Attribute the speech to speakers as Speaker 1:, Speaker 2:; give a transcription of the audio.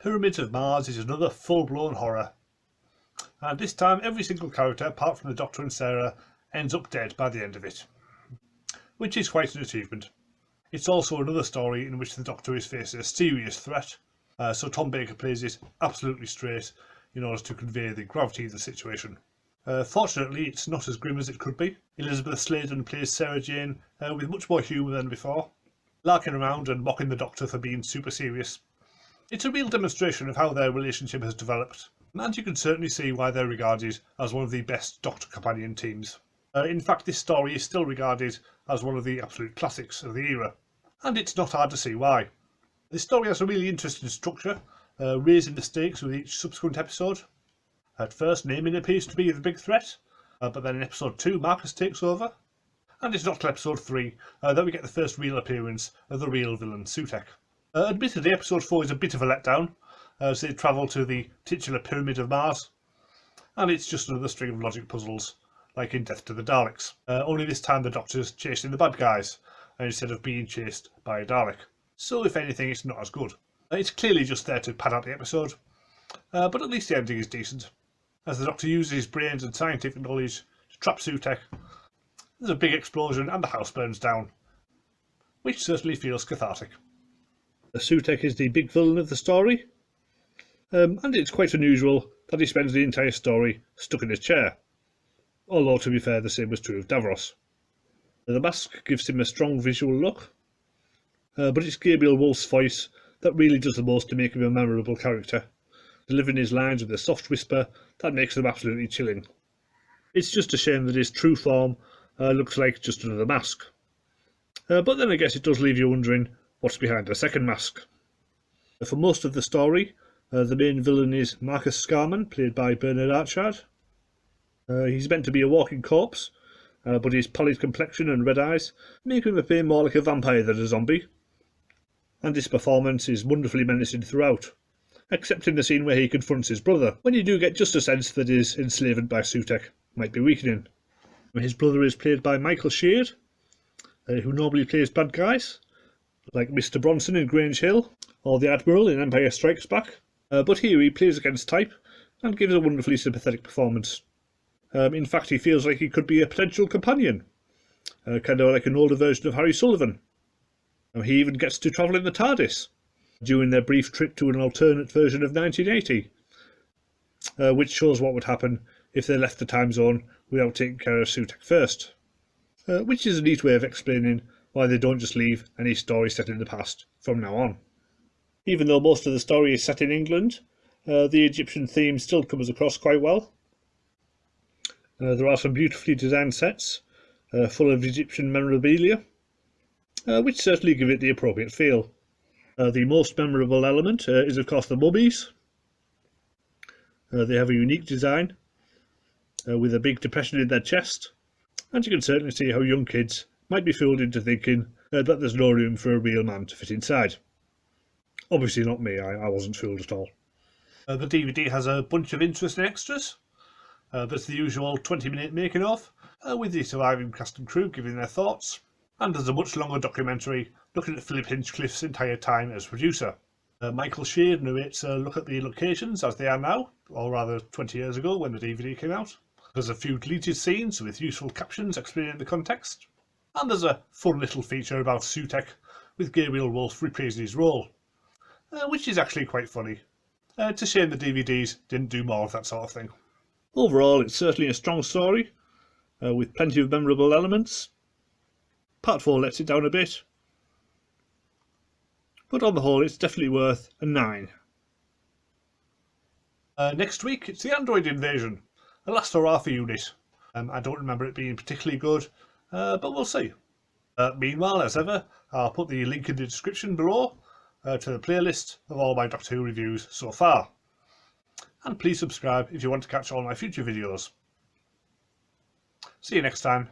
Speaker 1: Pyramids of Mars is another full-blown horror. And this time every single character, apart from the Doctor and Sarah, ends up dead by the end of it. Which is quite an achievement. It's also another story in which the Doctor is facing a serious threat, so Tom Baker plays it absolutely straight in order to convey the gravity of the situation. Fortunately, it's not as grim as it could be. Elisabeth Sladen plays Sarah Jane with much more humour than before, larking around and mocking the Doctor for being super serious. It's a real demonstration of how their relationship has developed, and you can certainly see why they're regarded as one of the best Doctor companion teams. In fact, this story is still regarded as one of the absolute classics of the era, and it's not hard to see why. This story has a really interesting structure, raising the stakes with each subsequent episode. At first, Naaman appears to be the big threat, but then in episode 2 Marcus takes over, and it's not till episode 3 that we get the first real appearance of the real villain Sutekh. Admittedly, episode 4 is a bit of a letdown, as they travel to the titular Pyramid of Mars, and it's just another string of logic puzzles, like in Death to the Daleks. Only this time the Doctor's chasing the bad guys, instead of being chased by a Dalek. So if anything, it's not as good. It's clearly just there to pad out the episode, but at least the ending is decent. As the Doctor uses his brains and scientific knowledge to trap Sutekh, there's a big explosion and the house burns down, which certainly feels cathartic. Sutekh is the big villain of the story, and it's quite unusual that he spends the entire story stuck in his chair, although to be fair the same was true of Davros. The mask gives him a strong visual look, but it's Gabriel Woolf's voice that really does the most to make him a memorable character, delivering his lines with a soft whisper that makes them absolutely chilling. It's just a shame that his true form looks like just another mask. But then I guess it does leave you wondering what's behind the second mask. For most of the story, the main villain is Marcus Scarman, played by Bernard Archard. He's meant to be a walking corpse, but his pallid complexion and red eyes make him appear more like a vampire than a zombie. And his performance is wonderfully menacing throughout, except in the scene where he confronts his brother, when you do get just a sense that his enslavement by Sutekh might be weakening. His brother is played by Michael Sheard, who normally plays bad guys, like Mr. Bronson in Grange Hill, or the Admiral in Empire Strikes Back, but here he plays against type and gives a wonderfully sympathetic performance. In fact, he feels like he could be a potential companion, kind of like an older version of Harry Sullivan. He even gets to travel in the TARDIS during their brief trip to an alternate version of 1980, which shows what would happen if they left the time zone without taking care of Sutekh first, which is a neat way of explaining why they don't just leave any story set in the past from now on. Even though most of the story is set in England, the Egyptian theme still comes across quite well. There are some beautifully designed sets, full of Egyptian memorabilia, which certainly give it the appropriate feel. The most memorable element is of course the mummies. They have a unique design, with a big depression in their chest, and you can certainly see how young kids might be fooled into thinking that there's no room for a real man to fit inside. Obviously not me, I wasn't fooled at all. The DVD has a bunch of interesting extras. There's the usual 20-minute making of, with the surviving cast and crew giving their thoughts, and there's a much longer documentary looking at Philip Hinchcliffe's entire time as producer. Michael Sheard narrates a look at the locations as they are now, or rather 20 years ago when the DVD came out. There's a few deleted scenes with useful captions explaining the context, and there's a fun little feature about Sutekh with Gabriel Woolf reprising his role, which is actually quite funny. It's a shame the DVDs didn't do more of that sort of thing. Overall, it's certainly a strong story, with plenty of memorable elements. Part 4 lets it down a bit, but on the whole it's definitely worth a 9. Next week it's the Android Invasion, a last hurrah for unit. I don't remember it being particularly good, but we'll see. Meanwhile, as ever, I'll put the link in the description below to the playlist of all my Doctor Who reviews so far. And please subscribe if you want to catch all my future videos. See you next time.